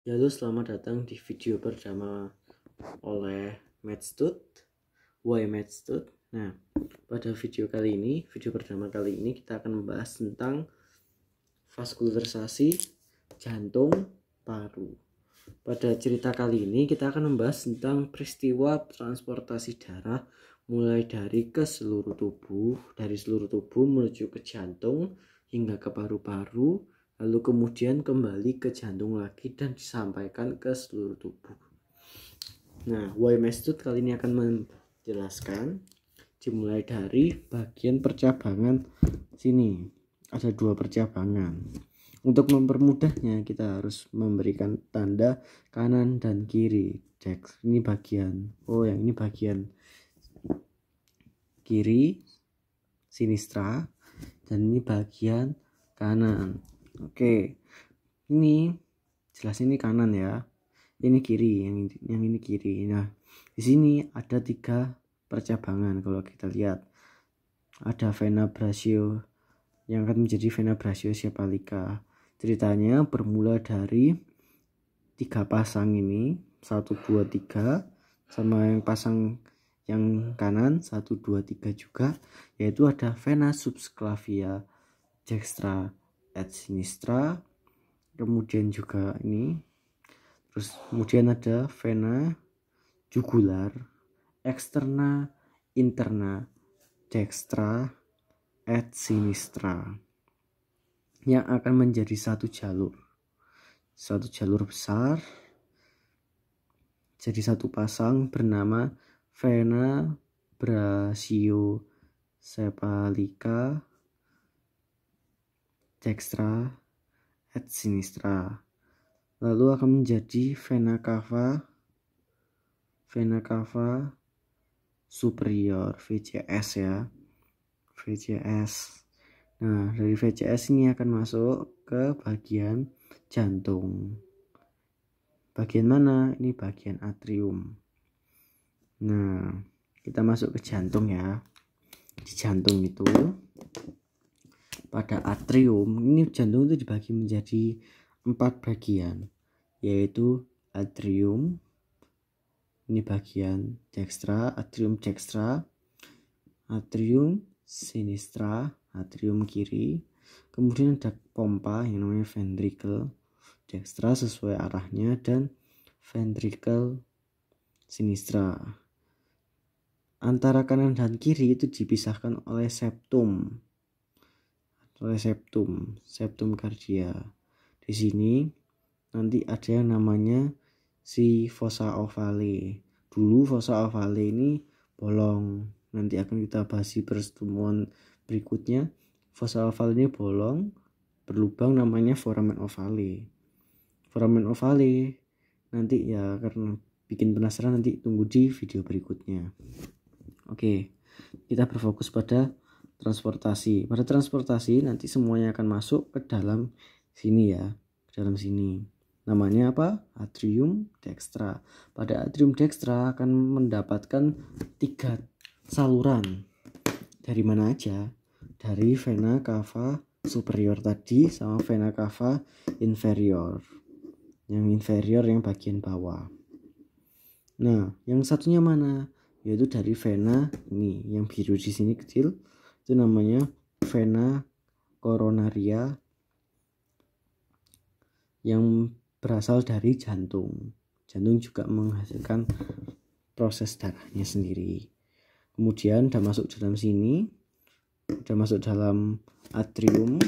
Halo, selamat datang di video pertama oleh Matstud, Why Matstud. Nah, pada video pertama kali ini kita akan membahas tentang vaskularisasi jantung paru. Pada cerita kali ini kita akan membahas tentang peristiwa transportasi darah mulai dari seluruh tubuh menuju ke jantung hingga ke paru-paru, lalu kemudian kembali ke jantung lagi dan disampaikan ke seluruh tubuh. Nah, Why Matstud kali ini akan menjelaskan dimulai dari bagian percabangan sini. Ada 2 percabangan. Untuk mempermudahnya kita harus memberikan tanda kanan dan kiri. Ini bagian. Yang ini bagian kiri sinistra dan ini bagian kanan. Oke. Ini jelas ini kanan ya. Ini kiri, yang ini kiri. Nah, di sini ada 3 percabangan. Kalau kita lihat ada vena brachio yang akan menjadi vena brachiocephalica. Ceritanya bermula dari 3 pasang ini, 1 2 3, sama yang pasang yang kanan 1 2 3 juga, yaitu ada vena subclavia dextra et sinistra, kemudian juga ini, terus kemudian ada vena jugular externa interna dextra et sinistra yang akan menjadi satu jalur besar, jadi satu pasang bernama vena brachiocephalica dextra et sinistra. Lalu akan menjadi vena cava superior, VCS ya, VCS. Nah, dari VCS ini akan masuk ke bagian jantung. Bagian mana? Ini bagian atrium. Nah, kita masuk ke jantung ya. Di jantung itu, pada atrium, ini jantung itu dibagi menjadi 4 bagian, yaitu atrium, ini bagian dextra, atrium dextra, atrium sinistra, atrium kiri, kemudian ada pompa yang namanya ventricle dextra sesuai arahnya, dan ventricle sinistra. Antara kanan dan kiri itu dipisahkan oleh septum cardia. Di sini nanti ada yang namanya si fossa ovale. Dulu fossa ovale ini bolong. Nanti akan kita bahas di pertemuan berikutnya. Fossa ovale ini bolong, berlubang, namanya foramen ovale. Foramen ovale nanti ya, karena bikin penasaran nanti tunggu di video berikutnya. Oke, kita berfokus pada transportasi. Pada transportasi nanti semuanya akan masuk ke dalam sini ya, ke dalam sini. Namanya apa? Atrium dextra. Pada atrium dextra akan mendapatkan 3 saluran. Dari mana aja? Dari vena cava superior tadi sama vena cava inferior. Yang inferior yang bagian bawah. Nah, yang satunya mana? Yaitu dari vena ini, yang biru di sini kecil, itu namanya vena coronaria yang berasal dari jantung. Jantung juga menghasilkan proses darahnya sendiri. Kemudian udah masuk dalam sini, udah masuk dalam atrium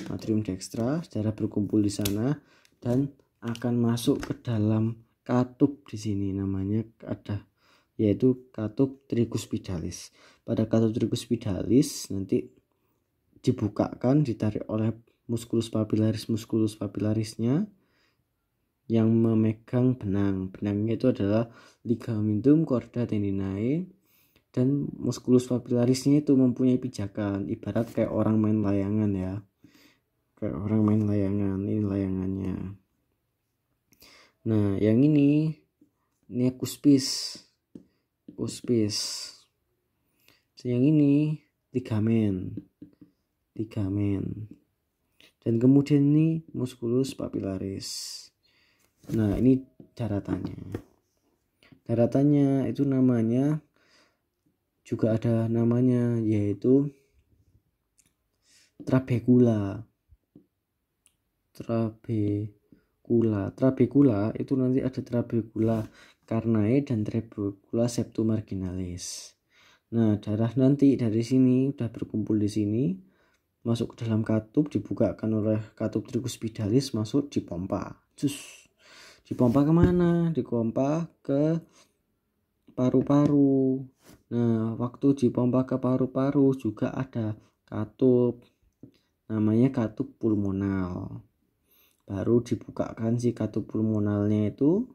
dextra, darah berkumpul di sana dan akan masuk ke dalam katup di sini, namanya ada, yaitu katup tricuspidalis. Pada katup tricuspidalis nanti dibukakan, ditarik oleh musculus papillarisnya yang memegang benang. Benangnya itu adalah ligamentum chorda tendinae, dan musculus papillarisnya itu mempunyai pijakan, ibarat kayak orang main layangan ya. Kayak orang main layangan, ini layangannya. Nah, yang ini cuspis. Yang ini ligamen. Dan kemudian ini musculus papillaris. Nah, ini daratannya itu namanya, juga ada namanya, yaitu trabecula itu nanti ada trabecula carnae dan trabecula septomarginalis. Nah, darah nanti dari sini udah berkumpul di sini, masuk ke dalam katup, dibukakan oleh katup tricuspidalis, masuk dipompa. Dipompa kemana? Dipompa ke paru-paru. Nah, waktu dipompa ke paru-paru juga ada katup, namanya katup pulmonal. Baru dibukakan si katup pulmonalnya itu,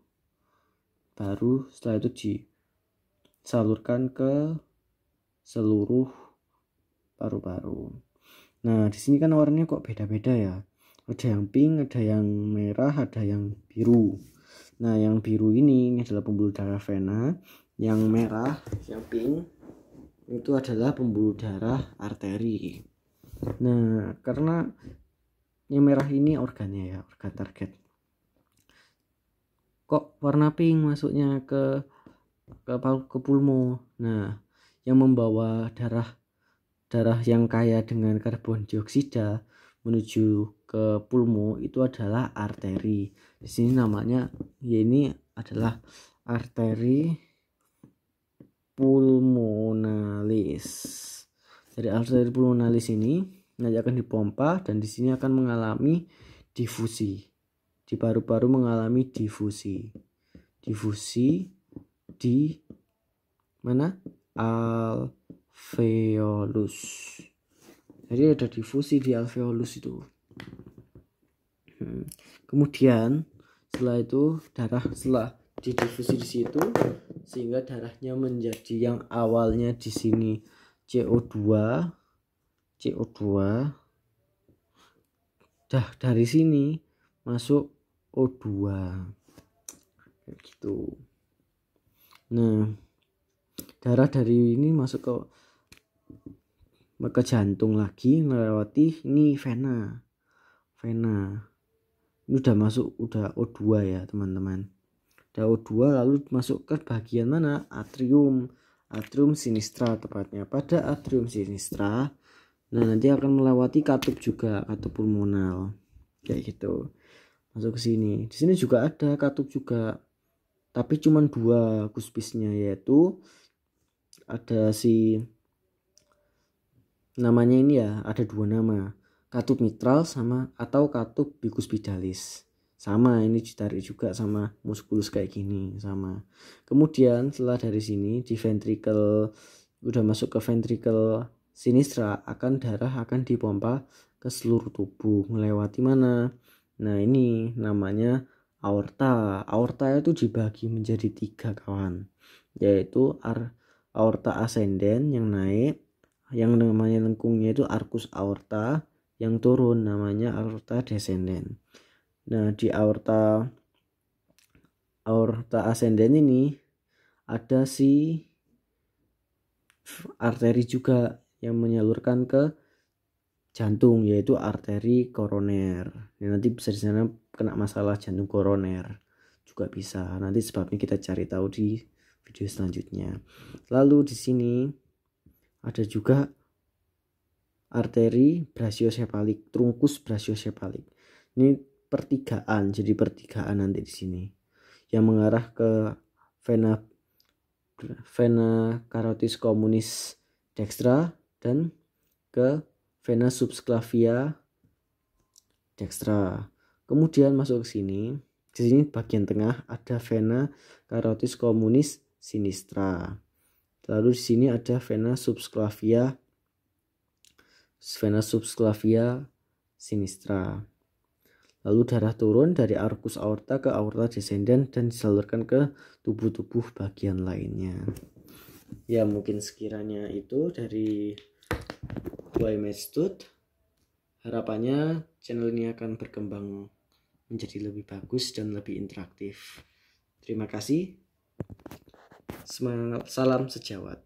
baru setelah itu disalurkan ke seluruh paru-paru. Nah, di sini kan warnanya kok beda-beda ya. Ada yang pink, ada yang merah, ada yang biru. Nah, yang biru ini adalah pembuluh darah vena, yang merah, yang pink itu adalah pembuluh darah arteri. Nah, karena yang merah ini organnya ya, organ target. Kok warna pink masuknya ke pulmo? Nah, yang membawa darah yang kaya dengan karbon dioksida menuju ke pulmo itu adalah arteri. Di sini namanya, ya ini adalah arteri pulmonalis. Dari arteri pulmonalis ini nanti akan dipompa, dan di sini akan mengalami difusi. Di paru-paru mengalami difusi di mana? Alveolus. Jadi ada difusi di alveolus itu. Kemudian setelah itu setelah didifusi di situ, sehingga darahnya menjadi yang awalnya di sini CO2. Dari sini masuk O2 kayak gitu. Nah, darah dari ini masuk ke jantung lagi, melewati ini vena. Ini udah masuk, udah O2 ya teman-teman. Udah O2, lalu masuk ke bagian mana? Atrium sinistra tepatnya. Pada atrium sinistra, nah nanti akan melewati katup juga, katup pulmonal kayak gitu. Masuk ke sini. Di sini juga ada katup juga, tapi cuma 2 kuspisnya, yaitu ada si namanya ini ya, ada 2 nama, katup mitral sama atau katup bicuspidalis. Sama, ini ditarik juga sama muskulus kayak gini, sama. Kemudian setelah dari sini di ventricle, udah masuk ke ventricle sinistra, darah akan dipompa ke seluruh tubuh melewati mana? Nah, ini namanya aorta. Aorta itu dibagi menjadi 3 kawan, yaitu aorta ascendens yang naik, yang namanya lengkungnya itu arcus aorta, yang turun namanya aorta descendens. Nah, di aorta ascendens ini ada si arteri juga yang menyalurkan ke jantung, yaitu arteri koroner. Nanti bisa di sana kena masalah jantung koroner juga bisa. Nanti sebabnya kita cari tahu di video selanjutnya. Lalu di sini ada juga arteri brachiocephalic, trunkus brachiocephalic. Ini pertigaan, jadi pertigaan nanti di sini yang mengarah ke vena carotis communis dextra dan ke vena subclavia dextra. Kemudian masuk ke sini. Di sini bagian tengah ada vena carotis communis sinistra. Lalu di sini ada vena subclavia sinistra. Lalu darah turun dari arcus aorta ke aorta descendens dan disalurkan ke tubuh-tubuh bagian lainnya. Ya, mungkin sekiranya itu dari Medstud. Harapannya channel ini akan berkembang menjadi lebih bagus dan lebih interaktif. Terima kasih. Semangat, salam sejawat.